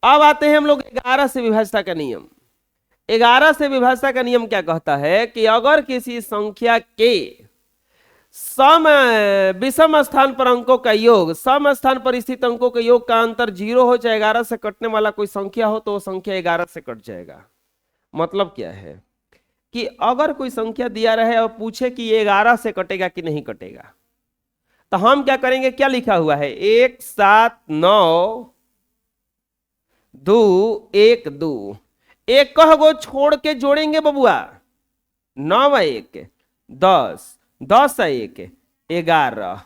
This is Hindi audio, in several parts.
अब आते हैं हम लोग 11 से विभाज्यता का नियम। 11 से विभाज्यता का नियम क्या कहता है कि अगर किसी संख्या के सम विषम स्थान पर अंकों का योग, सम स्थान पर स्थित अंकों के योग का अंतर 0 हो, चाहे 11 से कटने वाला कोई संख्या हो, तो वो संख्या 11 से कट जाएगा। मतलब क्या है कि अगर कोई संख्या दिया रहे और पूछे कि ये 11 से कटेगा कि नहीं कटेगा, तो हम क्या करेंगे, क्या लिखा हुआ है, 1 7 9 2 1 2, एक कह गो छोड़ के जोड़ेंगे बबुआ, 9 1 10, 10 1 11,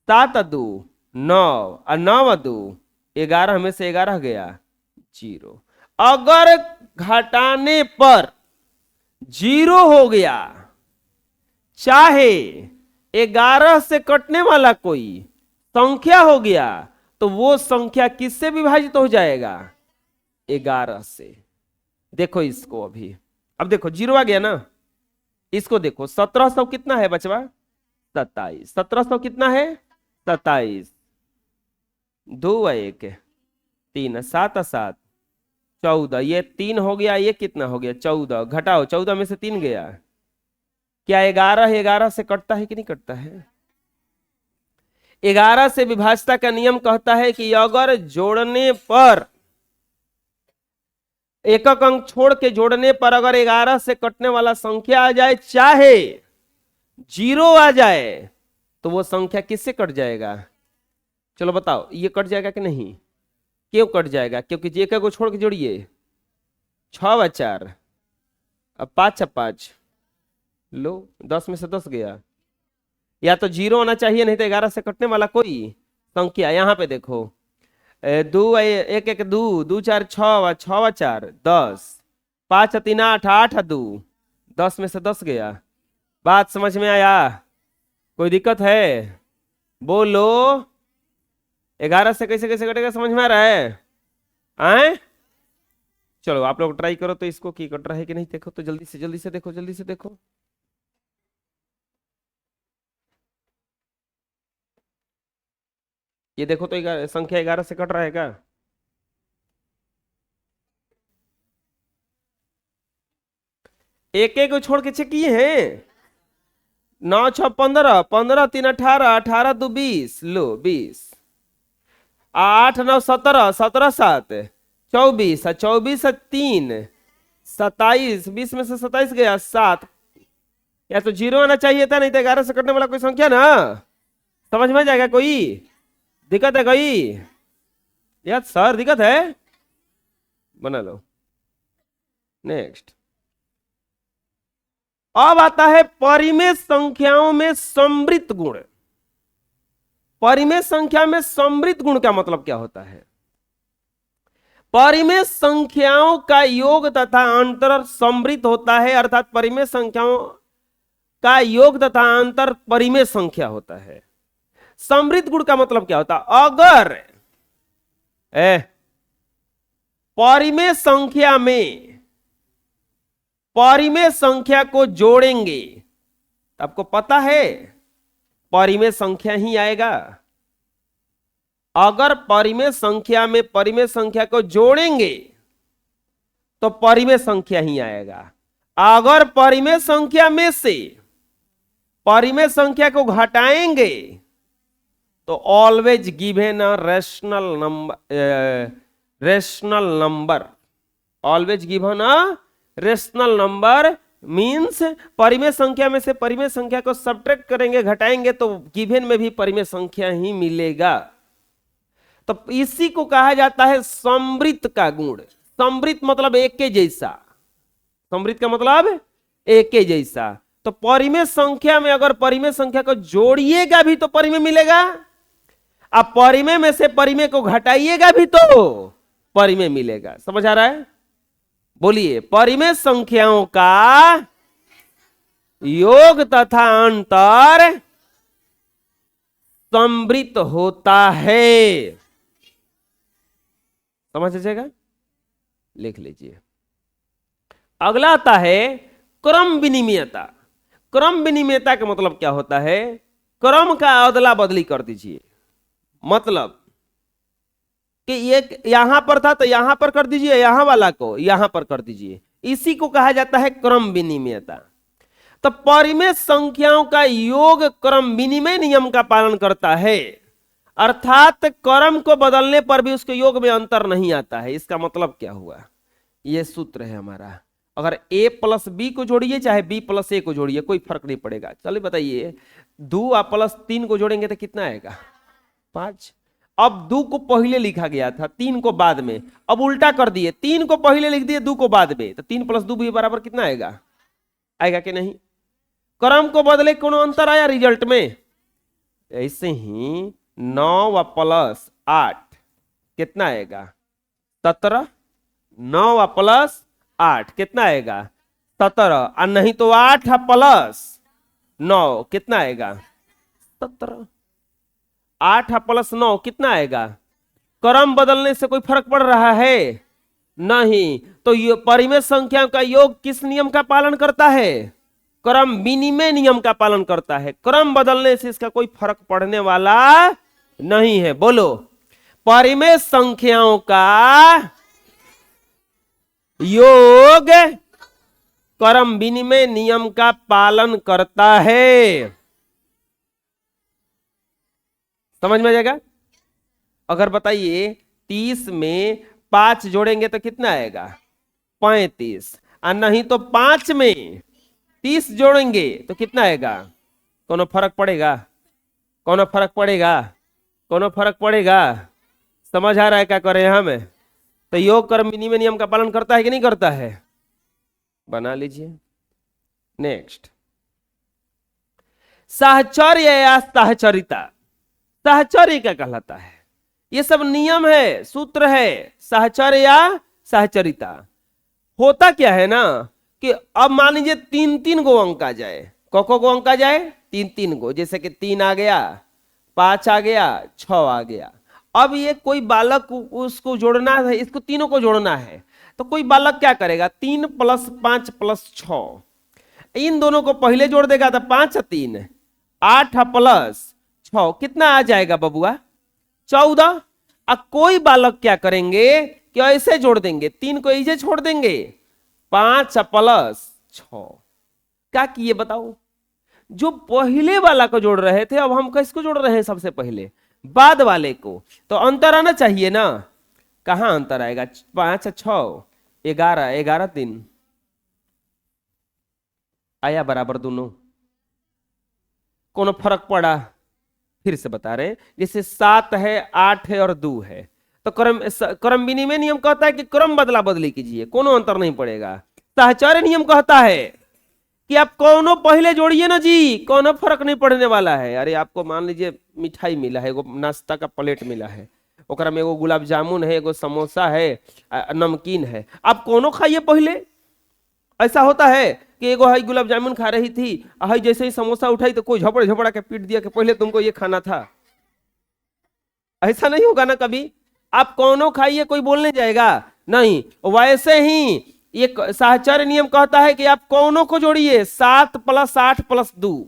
7 2 9 और 9 2 11 में से 11 गया 0। अगर घटाने पर 0 हो गया, चाहे 11 से कटने वाला कोई संख्या हो गया, तो वो संख्या किससे विभाजित हो जाएगा, 11 से। देखो इसको अभी, अब देखो 0 आ गया ना, इसको देखो 1700 कितना है बचवा, 27, 1700 कितना है 27, 2 1 3 7 7 14, ये 3 हो गया, ये कितना हो गया 14, घटाओ 14 में से 3 गया, क्या 11 से कटता है कि नहीं कटता है। 11 से विभाज्यता का नियम कहता है कि अगर जोड़ने पर, एकक अंक छोड़ के जोड़ने पर अगर 11 से कटने वाला संख्या आ जाए, चाहे 0 आ जाए, तो वो संख्या किससे कट जाएगा, चलो बताओ, ये कट जाएगा कि नहीं, क्यों कट जाएगा, क्योंकि जे को छोड़ के जोड़िए, 6 4 अब 5 5, लो 10 में से 10 गया, या तो 0 होना चाहिए, नहीं तो 11 से कटने वाला कोई संख्या। यहां पे देखो 2 1 1 2 2 4 6 6 4 10, 5 3 8 8 2, 10 में से 10 गया। बात समझ में आया, कोई दिक्कत है, बोलो 11 से कैसे कैसे कटेगा, समझ में आ रहा है आए? चलो आप लोग ट्राई करो तो इसको, की कट रहा है कि नहीं देखो तो, जल्दी से देखो, जल्दी से देखो। ये देखो तो संख्या 11 से कट रहा है क्या, एक एक को छोड़ के चेक किए हैं, 9 6 15, 15 3 18, 18 2 20, लो 20, 8 9 17, 17 7 24, 24 3 27, 20 में से 27 गया 7, या तो 0 आना चाहिए था, नहीं तो 11 से कटने वाला कोई संख्या ना। समझ में जाएगा, कोई दिक्कत है कोई, यार सर दिक्कत है, बना लो नेक्स्ट। अब आता है परिमेय संख्याओं में समृद्ध गुण। परिमेय संख्या में समृद्ध गुण का मतलब क्या होता है, परिमेय संख्याओं का योग तथा अंतर समृद्ध होता है, अर्थात परिमेय संख्याओं का योग तथा अंतर परिमेय संख्या होता है। समृद्ध गुण का मतलब क्या होता है, अगर परिमेय संख्या में परिमेय संख्या को जोड़ेंगे, तो आपको पता है परिमेय संख्या ही आएगा। अगर परिमेय संख्या में परिमेय संख्या को जोड़ेंगे तो परिमेय संख्या ही आएगा। अगर परिमेय संख्या में से परिमेय संख्या को घटाएंगे तो always given a rational number, always given a rational number means परिमेय संख्या में से परिमेय संख्या को सब्ट्रैक्ट करेंगे, घटाएंगे, तो गिवन में भी परिमेय संख्या ही मिलेगा। तो इसी को कहा जाता है समृद्ध का गुण। समृद्ध मतलब एक के जैसा, समृद्ध का मतलब एक के जैसा। तो परिमेय संख्या में अगर परिमेय संख्या को जोड़िएगा भी तो परिमेय मिलेगा, अब परिमेय में से परिमेय को घटाइएगा भी तो परिमेय मिलेगा। समझ आ रहा है, बोलिए, परिमेय संख्याओं का योग तथा अंतर समृद्ध होता है। समझ लीजिएगा, लिख लीजिए। अगला आता है क्रम विनिमयता। क्रम विनिमयता का मतलब क्या होता है, क्रम का अदला बदली कर दीजिए। मतलब कि ये यहां पर था तो यहां पर कर दीजिए, यहां वाला को यहां पर कर दीजिए, इसी को कहा जाता है क्रम विनिमयता। तो परिमेय संख्याओं का योग क्रम विनिमय नियम का पालन करता है, अर्थात क्रम को बदलने पर भी उसके योग में अंतर नहीं आता है। इसका मतलब क्या हुआ, यह सूत्र है हमारा, अगर a प्लस बी को जोड़िए चाहे b प्लस a को जोड़िए कोई फर्क नहीं पड़ेगा। चलिए बताइए, 2 और प्लस 3 को जोड़ेंगे तो कितना आएगा, 5। अब 2 को पहले लिखा गया था, 3 को बाद में, अब उल्टा कर दिए, 3 को पहले लिख दिए 2 को बाद में, तो 3 प्लस 2 भी बराबर कितना आएगा, आएगा कि नहीं। क्रम को बदले कोनो अंतर आया रिजल्ट में। ऐसे ही 9 व प्लस 8 कितना आएगा, 17। 9 व प्लस 8 कितना आएगा, 17। और नहीं तो 8 प्लस 9 कितना आएगा, 17। 8 प्लस 9 कितना आएगा। क्रम बदलने से कोई फर्क पड़ रहा है नहीं। तो ये परिमेय संख्या का योग किस नियम का पालन करता है, क्रम विनिमय नियम का पालन करता है। क्रम बदलने से इसका कोई फर्क पड़ने वाला नहीं है। बोलो, परिमेय संख्याओं का योग क्रम विनिमय नियम का पालन करता है। समझ में आ जाएगा। अगर बताइए 30 में 5 जोड़ेंगे तो कितना आएगा, 35। और नहीं तो 5 में 30 जोड़ेंगे तो कितना आएगा, कोनो फर्क पड़ेगा, कोनो फर्क पड़ेगा, कोनो फर्क पड़ेगा। समझ आ रहा है क्या करें हम। तो योग कर्म विनिमय नियम का पालन करता है कि नहीं करता है, बना लीजिए। नेक्स्ट, साहचर्य या साहचरिता। साहचर्य क्या कहलाता है, ये सब नियम है, सूत्र है। साहचर्य या साहचरिता होता क्या है ना, कि अब मान लीजिए 3-3 गो अंक आ जाए, को अंक आ जाए 3-3 गो, जैसे कि 3 आ गया, 5 आ गया, 6 आ गया। अब ये कोई बालक उसको जोड़ना है, इसको तीनों को जोड़ना है, तो कोई बालक क्या करेगा, 3 + 5 + 6, इन दोनों को पहले जोड़ देगा तो 5 और 3 8 + 6 कितना आ जाएगा बबुआ, 14। अब कोई बालक क्या करेंगे कि ऐसे जोड़ देंगे, 3 को ऐसे छोड़ देंगे, 5 + 6 क्या किए बताओ। जो पहले वाला को जोड़ रहे थे, अब हम किसको जोड़ रहे हैं, सबसे पहले बाद वाले को। तो अंतर आना चाहिए ना, कहां अंतर आएगा, 5 और 6 11, 11 3 आया बराबर दोनों, कोनो फर्क पड़ा। फिर से बता रहे हैं, जैसे 7 है, 8 है और 2 है, तो क्रम विनिमय नियम कहता है कि क्रम बदला बदली कीजिए, कोनो अंतर नहीं पड़ेगा। साहचर्य नियम कहता है कि आप कोनो पहले जोड़िए ना जी, कोनो फर्क नहीं पड़ने वाला है। अरे आपको मान लीजिए मिठाई मिला है, एगो नाश्ता का प्लेट मिला है, ओकरा में एगो गुलाब जामुन है, एगो समोसा है, नमकीन है, आप कोनो खाइए पहले। ऐसा होता है कि एगो हई गुलाब जामुन खा रही थी, हई जैसे ही समोसा उठाई तो कोई झपड़ झपड़ा के पीट दिया कि पहले तुमको ये खाना था। ऐसा नहीं होगा ना कभी, आप कोनो खाइए कोई बोलने जाएगा नहीं। वैसे ही ये साहचर्य नियम कहता है कि आप कोनो को जोड़िए, 7 + 8 + 2,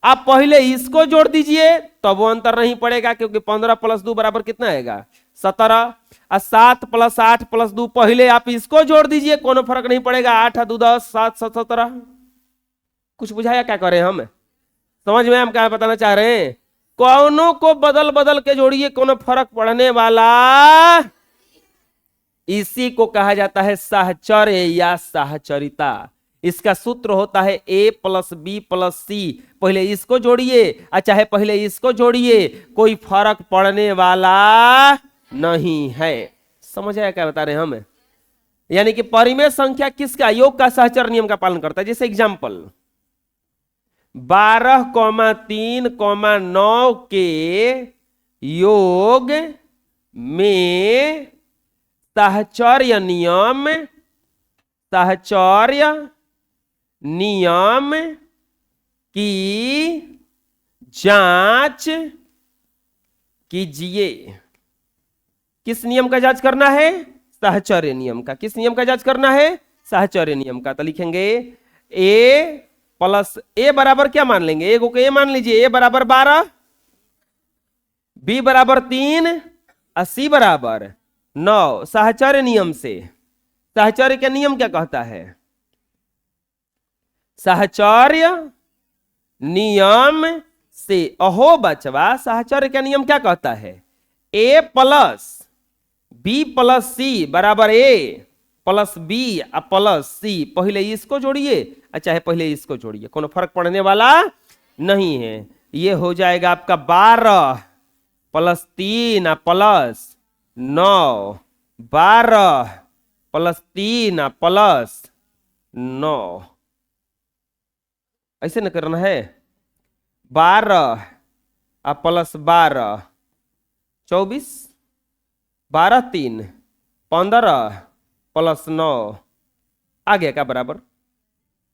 आप पहले इसको जोड़ दीजिए तो वो अंतर नहीं पड़ेगा, क्योंकि 15 + 2 बराबर कितना आएगा, 17। और 7 + 8 + 2 पहले आप इसको जोड़ दीजिए, कोनो फर्क नहीं पड़ेगा, 8 और 2 10, 7 7 17। कुछ बुझाया क्या करें हम, समझ में हम क्या बताना चाह रहे हैं। कोनो को बदल बदल के जोड़िए, कोनो फर्क पड़ने वाला, इसी को कहा जाता है साहचर्य या साहचरिता। इसका सूत्र होता है a + b + c, पहले इसको जोड़िए और चाहे पहले इसको जोड़िए, कोई फर्क पड़ने वाला नहीं है। समझ आया क्या बता रहे हैं हम। यानी कि परिमेय संख्या किसका, योग का साहचर्य नियम का पालन करता है। जैसे एग्जांपल 12, 3, 9 के योग में साहचर्य नियम की जांच कीजिए। किस नियम का जांच करना है, साहचर्य नियम का। किस नियम का जांच करना है, साहचर्य नियम का। तो लिखेंगे a + a बराबर क्या मान लेंगे, ए को a मान लीजिए, a बराबर 12, b बराबर 3, 80 बराबर 9 साहचर्य नियम से। साहचर्य का नियम क्या कहता है? साहचर्य नियम से अहो बचवा, साहचर्य का नियम क्या कहता है? ए प्लस बी प्लस सी बराबर ए प्लस बी प्लस सी। पहले इसको जोड़िए चाहे पहले इसको जोड़िए, कोनो फर्क पड़ने वाला नहीं है। ये हो जाएगा आपका 12 प्लस 3 प्लस 9, 12 प्लस 3 प्लस 9, ऐसे न करना है। 12 प्लस 12 24, 12 3 15 प्लस 9 आ गया क्या बराबर?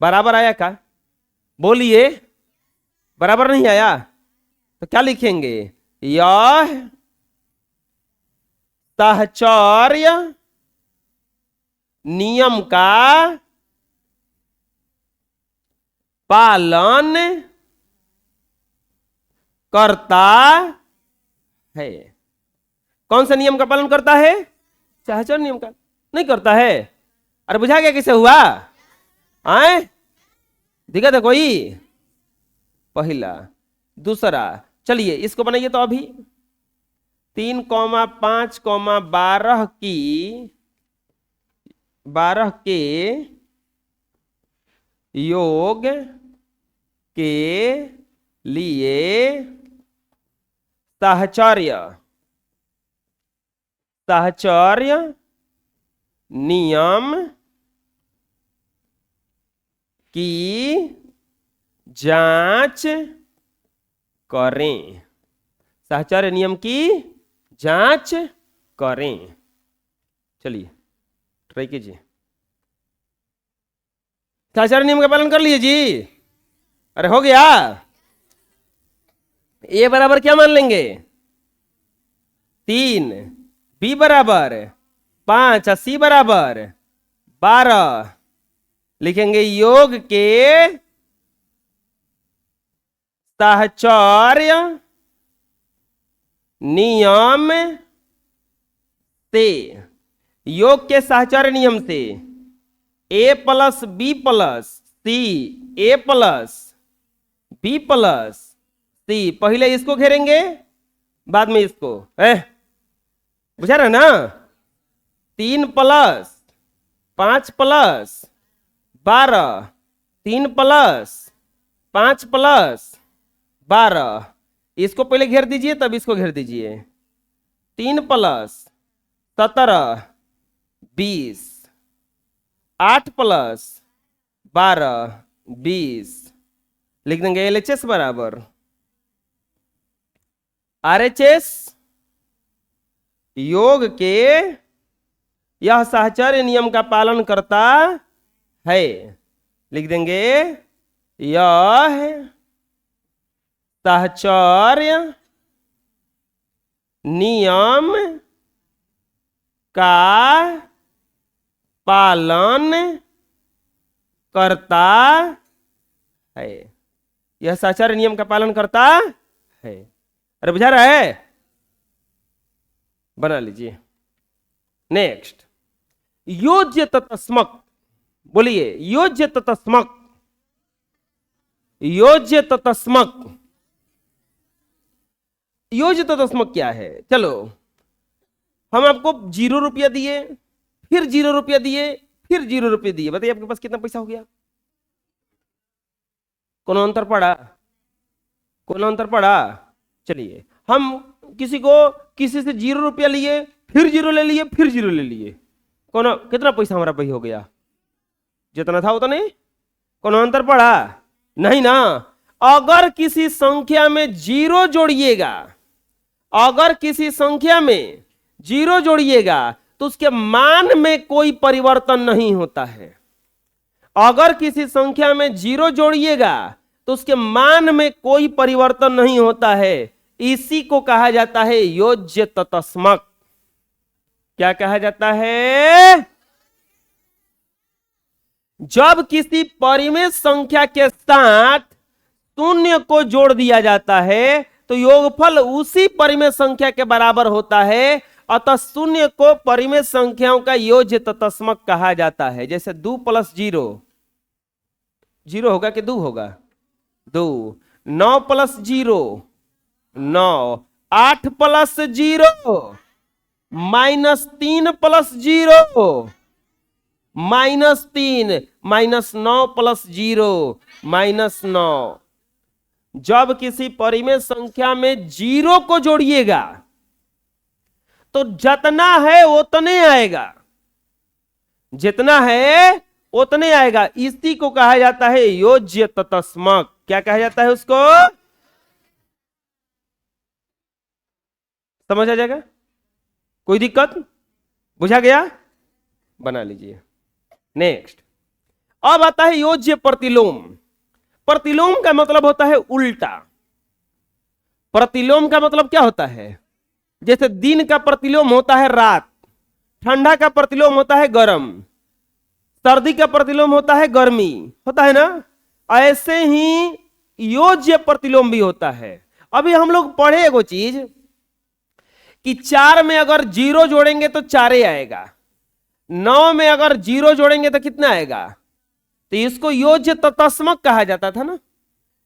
बराबर आया क्या? बोलिए, बराबर नहीं आया तो क्या लिखेंगे? यह साहचर्य नियम का पालन करता है। कौन सा नियम का पालन करता है? साहचर्य नियम का। नहीं करता है? अरे बुझा गया कैसे हुआ? आए दिक्कत है कोई? पहला। दूसरा, चलिए इसको बनाइए तो अभी 3, 5, 12 की 12 के योग के लिए साहचर्य नियम की जांच करें। साहचर्य नियम की जांच करें। चलिए ट्राई कीजिए। साहचर्य नियम का पालन कर लिए जी? अरे हो गया। ए बराबर क्या मान लेंगे? 3, बी बराबर 5, सी बराबर 12। लिखेंगे योग के साहचर्य नियम से, योग के साहचर्य नियम से ए प्लस बी प्लस सी, ए प्लस बी प्लस सी। पहले इसको घेरेंगे बाद में इसको, बुझा रहा ना? 3 प्लस 5 प्लस 12, 3 प्लस 5 प्लस 12। इसको पहले घेर दीजिए तब इसको घेर दीजिए। 3 प्लस 17 20, 8 प्लस 12 20। लिख देंगे LHS बराबर RHS। योग के यह साहचर्य नियम का पालन करता है। लिख देंगे यह साहचर्य नियम का पालन करता है। यह साहचर्य नियम का पालन करता है। अरे बुझा रहा है? बना लीजिए। नेक्स्ट, योज्य ततस्मक। बोलिए योज्य ततस्मक। योज्य ततस्मक। योज्य ततस्मक क्या है? चलो हम आपको 0 रुपया दिए, फिर 0 रुपया दिए, फिर 0 रुपये दिए। बताइए आपके पास कितना पैसा हो गया? कोनो अंतर पड़ा? कोनो अंतर पड़ा? चलिए हम किसी से 0 रुपया लिए, फिर 0 ले लिए, फिर 0 ले लिए। कोनो कितना पैसा हमारा भाई हो गया? जितना था उतना नहीं। कोनो अंतर पड़ा? नहीं ना। अगर किसी संख्या में 0 जोड़िएगा, अगर किसी संख्या में 0 जोड़िएगा तो उसके मान में कोई परिवर्तन नहीं होता है। अगर किसी संख्या में 0 जोड़िएगा तो उसके मान में कोई परिवर्तन नहीं होता है। इसी को कहा जाता है योज्य ततस्मक। क्या कहा जाता है? जब किसी परिमेय संख्या के साथ शून्य को जोड़ दिया जाता है तो योगफल उसी परिमेय संख्या के बराबर होता है। अतः शून्य को परिमेय संख्याओं का योज्य तत्समक कहा जाता है। जैसे 2 + 0 0 होगा कि 2 होगा? 2। 9 + 0 9। 8 + 0 -3 + 0 -3 -9 + 0 -9। जब किसी परिमेय संख्या में 0 को जोड़िएगा तो जितना है उतने आएगा, जितना है उतने आएगा। इसी को कहा जाता है योज्य तत्समक। क्या कहा जाता है उसको? समझ आ जाएगा? कोई दिक्कत? बुझा गया? बना लीजिए। नेक्स्ट, अब आता है योज्य प्रतिलोम। प्रतिलोम का मतलब होता है उल्टा। प्रतिलोम का मतलब क्या होता है? जैसे दिन का प्रतिलोम होता है रात, ठंडा का प्रतिलोम होता है गर्म, सर्दी का प्रतिलोम होता है गर्मी, होता है ना? ऐसे ही योज्य प्रतिलोम भी होता है। अभी हम लोग पढ़े एगो चीज कि 4 में अगर 0 जोड़ेंगे तो 4 आएगा, 9 में अगर 0 जोड़ेंगे तो कितना आएगा? तो इसको योज्य तत्समक कहा जाता था ना,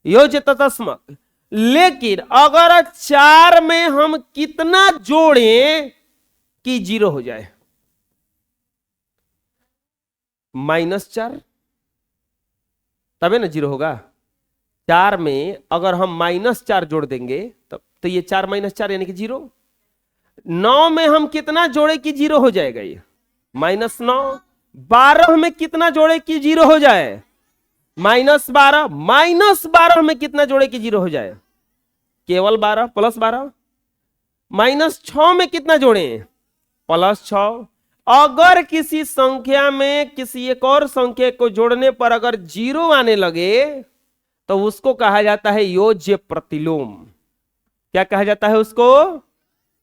योज्य तत्समक। लेकिन अगर 4 में हम कितना जोड़ें कि 0 हो जाए? -4, तबे ना 0 होगा। 4 में अगर हम -4 जोड़ देंगे तब तो ये 4 - 4 यानी कि 0। 9 में हम कितना जोड़े कि 0 हो जाएगा? ये -9। 12 में कितना जोड़े कि 0 हो जाए? -12। -12 में कितना जोड़े कि 0 हो जाए? केवल 12 + 12। -6 में कितना जोड़े? +6। अगर किसी संख्या में किसी एक और संख्या को जोड़ने पर अगर 0 आने लगे तो उसको कहा जाता है योज्य प्रतिलोम। क्या कहा जाता है उसको?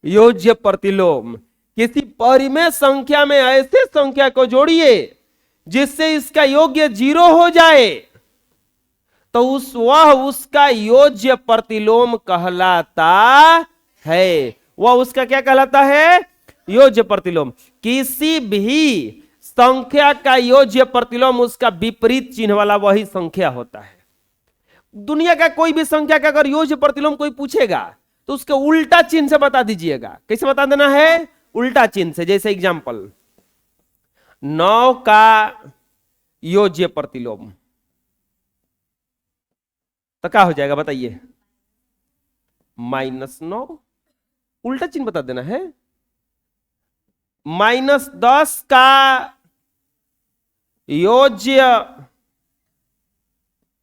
योज्य प्रतिलोम। किसी परिमेय संख्या में ऐसे संख्या को जोड़िए जिससे इसका योग्य 0 हो जाए तो वह उसका योज्य प्रतिलोम कहलाता है। वह उसका क्या कहलाता है? योज्य प्रतिलोम। किसी भी संख्या का योज्य प्रतिलोम उसका विपरीत चिन्ह वाला वही संख्या होता है। दुनिया का कोई भी संख्या का अगर योज्य प्रतिलोम कोई पूछेगा तो उसके उल्टा चिन्ह से बता दीजिएगा। कैसे बता देना है? उल्टा चिन्ह से। जैसे एग्जांपल, 9 का योज्य प्रतिलोम तो क्या हो जाएगा बताइए? -9, उल्टा चिन्ह बता देना है। -10 का योज्य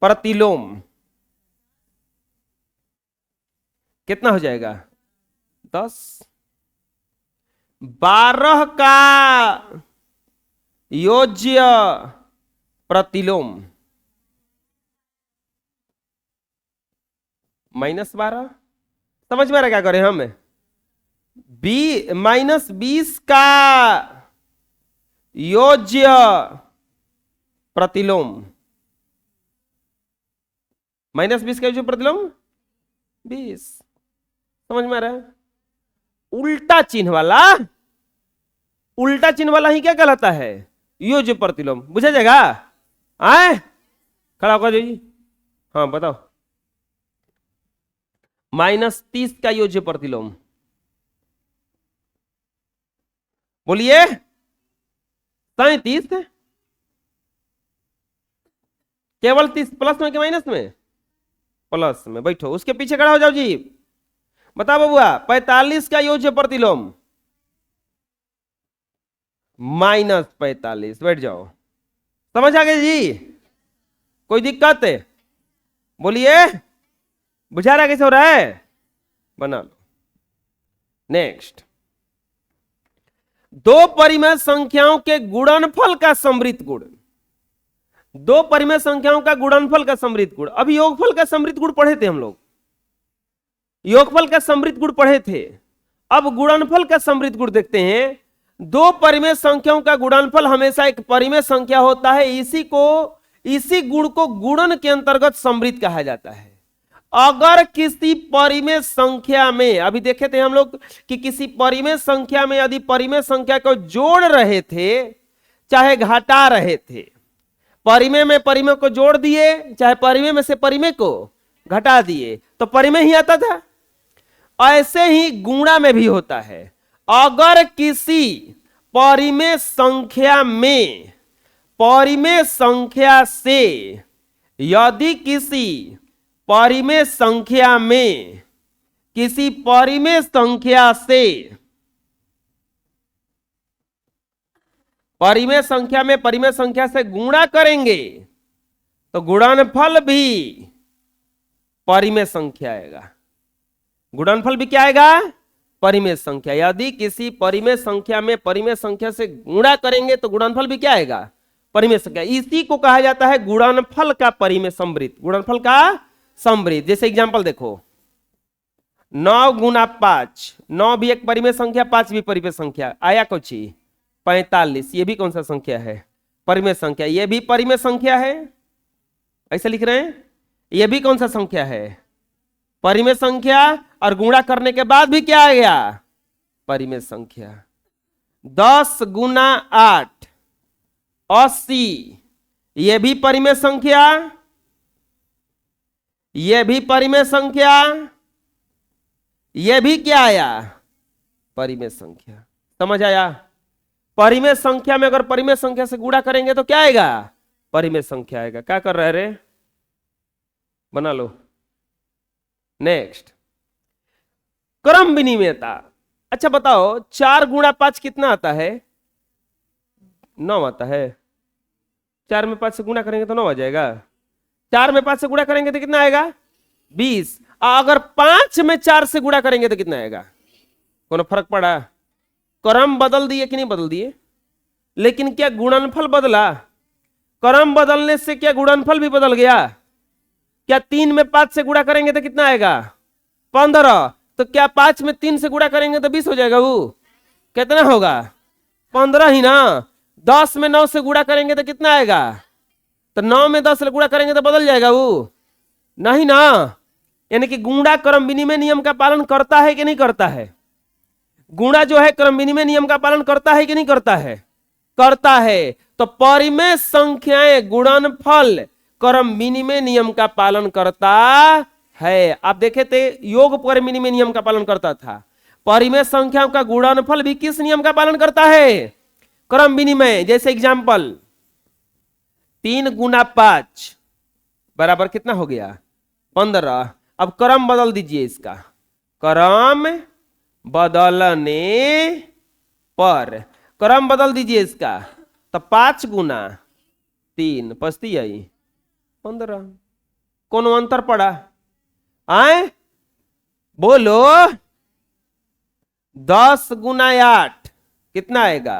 प्रतिलोम कितना हो जाएगा? 10। 12 का योज्य प्रतिलोम -12। समझ में आ रहा क्या करें हम? -20 का योज्य प्रतिलोम, -20 का योज्य प्रतिलोम 20। समझ में आ रहा है? उल्टा चिन्ह वाला, उल्टा चिन्ह वाला ही क्या कहलाता है? योज्य प्रतिलोम। बुझा जाएगा? आए खड़ा होकर जी, हाँ बताओ। -30 का योज्य प्रतिलोम बोलिए। 37। केवल 30 प्लस में कि माइनस में? प्लस में। बैठो, उसके पीछे खड़ा हो जाओ जी। बताओ बबुआ, 45 का योज्य प्रतिलोम -45। बैठ जाओ। समझ आ गई जी? कोई दिक्कत है? बोलिए। बुझा रहा कैसे हो रहा है? बना लो। नेक्स्ट, 2 परिमेय संख्याओं के गुणनफल का समृद्ध गुण। 2 परिमेय संख्याओं का गुणनफल का समृद्ध गुण। अभी योगफल का समृद्ध गुण पढ़े थे हम लोग, योगफल का समृद्ध गुण पढ़े थे। अब गुणनफल का समृद्ध गुण देखते हैं। 2 परिमेय संख्याओं का गुणनफल हमेशा एक परिमेय संख्या होता है। इसी गुण को गुणन के अंतर्गत समृद्ध कहा जाता है। अगर किसी परिमेय संख्या में, अभी देखे थे हम लोग कि किसी परिमेय संख्या में यदि परिमेय संख्या को जोड़ रहे थे चाहे घटा रहे थे, परिमेय में परिमेय को जोड़ दिए चाहे परिमेय में से परिमेय को घटा दिए तो परिमेय ही आता था। ऐसे ही गुणा में भी होता है। अगर किसी परिमेय संख्या में, परिमेय संख्या से, यदि किसी परिमेय संख्या में, किसी परिमेय संख्या से, परिमेय संख्या में परिमेय संख्या से गुणा करेंगे तो गुणनफल भी परिमेय संख्या आएगा। गुणनफल भी क्या आएगा? परिमेय संख्या। यदि किसी परिमेय संख्या में परिमेय संख्या से गुणा करेंगे तो गुणनफल भी क्या आएगा? परिमेय संख्या। इसी को कहा जाता है गुणनफल का परिमेय समृद्ध, गुणनफल का समृद्ध। जैसे एग्जांपल देखो, 9 गुना 5, 9 भी एक परिमेय संख्या, 5 भी परिमेय संख्या, आया कुछ 45। ये भी कौन सा संख्या है? परिमेय संख्या। ये भी परिमेय संख्या है, ऐसे लिख रहे हैं। ये भी कौन सा संख्या है? परिमेय संख्या। और गुणा करने के बाद भी क्या आ गया? परिमेय संख्या। 10 गुना 8 80, ये भी परिमेय संख्या, ये भी परिमेय संख्या, ये भी क्या आया? परिमेय संख्या। समझ आया? परिमेय संख्या में अगर परिमेय संख्या से गुणा करेंगे तो क्या आएगा? परिमेय संख्या आएगा। क्या कर रहे रे? बना लो। नेक्स्ट, क्रम विनिमेयता। अच्छा बताओ, 4 गुणा 5 कितना आता है? 9 आता है। 4 में 5 से गुणा करेंगे तो 9 आ जाएगा। 4 में 5 से गुणा करेंगे तो कितना आएगा? 20। अगर 5 में 4 से गुणा करेंगे तो कितना आएगा? कोनो फर्क पड़ा? क्रम बदल दिए कि नहीं बदल दिए? लेकिन क्या गुणनफल बदला? क्रम बदलने से क्या गुणनफल भी बदल गया? क्या 3 में 5 से गुणा करेंगे तो कितना आएगा? 15। तो क्या 5 में 3 से गुणा करेंगे तो 20 हो जाएगा? वो कितना होगा? 15 ही ना। 10 में 9 से गुणा करेंगे तो कितना आएगा? तो 9 में 10 से गुणा करेंगे तो बदल जाएगा? वो नहीं ना। यानी कि गुणा क्रम विनिमय नियम का पालन करता है कि नहीं करता है? गुणा जो है क्रम विनिमय नियम का पालन करता है कि नहीं करता है? करता है। तो परिमेय संख्याएं गुणनफल क्रम विनिमय नियम का पालन करता है। आप देखे थे योग क्रम विनिमय नियम का पालन करता था। परिमेय संख्याओं का गुणनफल भी किस नियम का पालन करता है? क्रम विनिमय। जैसे एग्जांपल, 3 गुना 5 बराबर कितना हो गया? 15। अब क्रम बदल दीजिए इसका। क्रम बदलने पर, क्रम बदल दीजिए इसका। तो 5 गुना 3 पचती आई 15। कोनो अंतर पड़ा? आए बोलो। 10 गुना 8 कितना आएगा?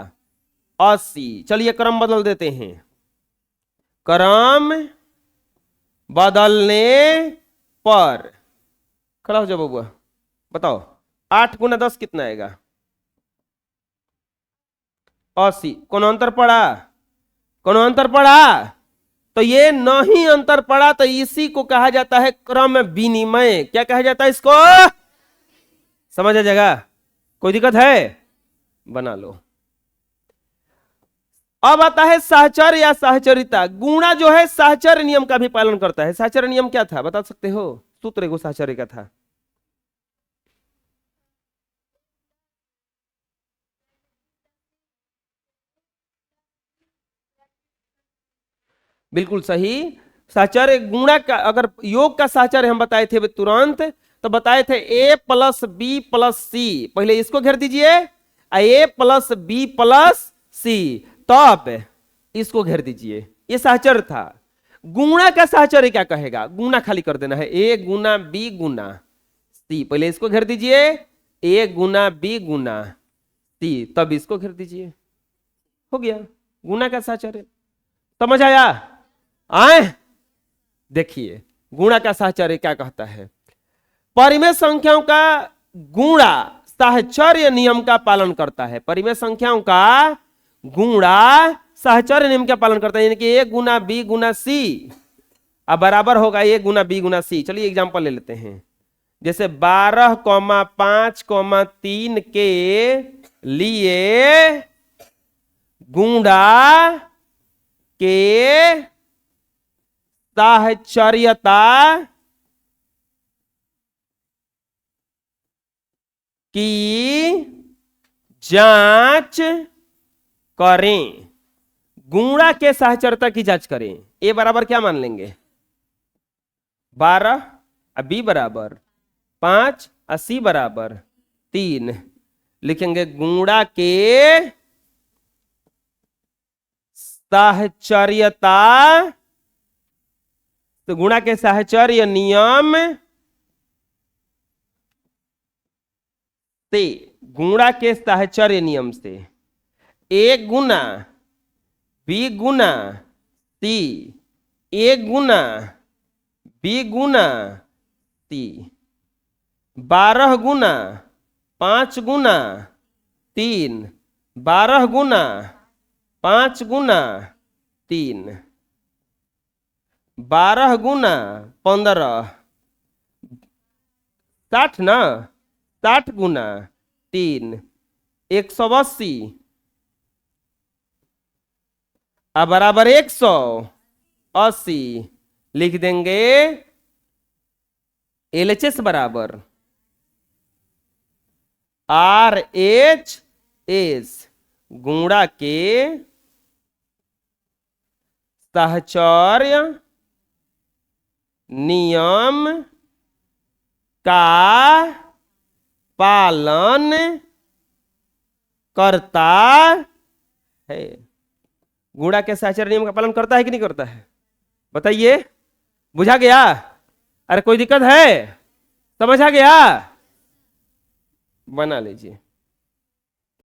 80। चलिए क्रम बदल देते हैं। क्रम बदलने पर, खड़ा हो जाओ बबुआ, बताओ 8 गुना 10 कितना आएगा? 80। कोनो अंतर पड़ा? कोनो अंतर पड़ा? तो ये नहीं अंतर पड़ा तो इसी को कहा जाता है क्रम विनिमय। क्या कहा जाता है इसको? समझ आ जाएगा? कोई दिक्कत है? बना लो। अब आता है साहचर्य या साहचर्यता। गुणा जो है साहचर्य नियम का भी पालन करता है। साहचर्य नियम क्या था बता सकते हो? सूत्र एगो साहचर्य का था। बिल्कुल सही। साहचर्य गुणा का, अगर योग का साहचर्य हम बताए थे तुरंत, तो बताए थे a प्लस बी प्लस सी। पहले इसको घेर दीजिए, a प्लस बी प्लस सी, तब इसको घेर दीजिए। ये साहचर्य था। गुणा का साहचर्य क्या कहेगा? गुणा खाली कर देना है, a गुना बी गुना सी। पहले इसको घेर दीजिए, a गुना बी गुना सी, तब इसको घेर दीजिए। हो गया गुणा का साहचर्य। समझ आया? आए देखिए गुणा का साहचर्य क्या कहता है। परिमेय संख्याओं का गुणा साहचर्य नियम का पालन करता है। परिमेय संख्याओं का गुणा साहचर्य नियम का पालन करता है। यानी कि a गुना बी गुना सी अब बराबर होगा ए गुना बी गुना सी। चलिए एग्जांपल ले लेते हैं। जैसे 12,5,3 के लिए गुणा के साहचर्यता की जांच करें। गुणा के साहचर्यता की जांच करें। ए बराबर क्या मान लेंगे 12 और बी बराबर 5 और सी बराबर 3। लिखेंगे गुणा के साहचर्यता, तो गुणा के साहचर्य नियम से, गुणा के साहचर्य नियम से ए गुना बी गुना सी, ए गुना बी गुना सी, 12 गुना 5 गुना 3, 12 गुना 5 गुना 3, 12 गुना 15, 60 ना, 60 गुना 3, 180 अब बराबर 180। लिख देंगे LHS बराबर RHS गुणा के साहचर्य नियम का पालन करता है। गुणा के साहचर्य नियम का पालन करता है कि नहीं करता है, बताइए। बुझा गया? अरे कोई दिक्कत है? समझ आ गया? बना लीजिए।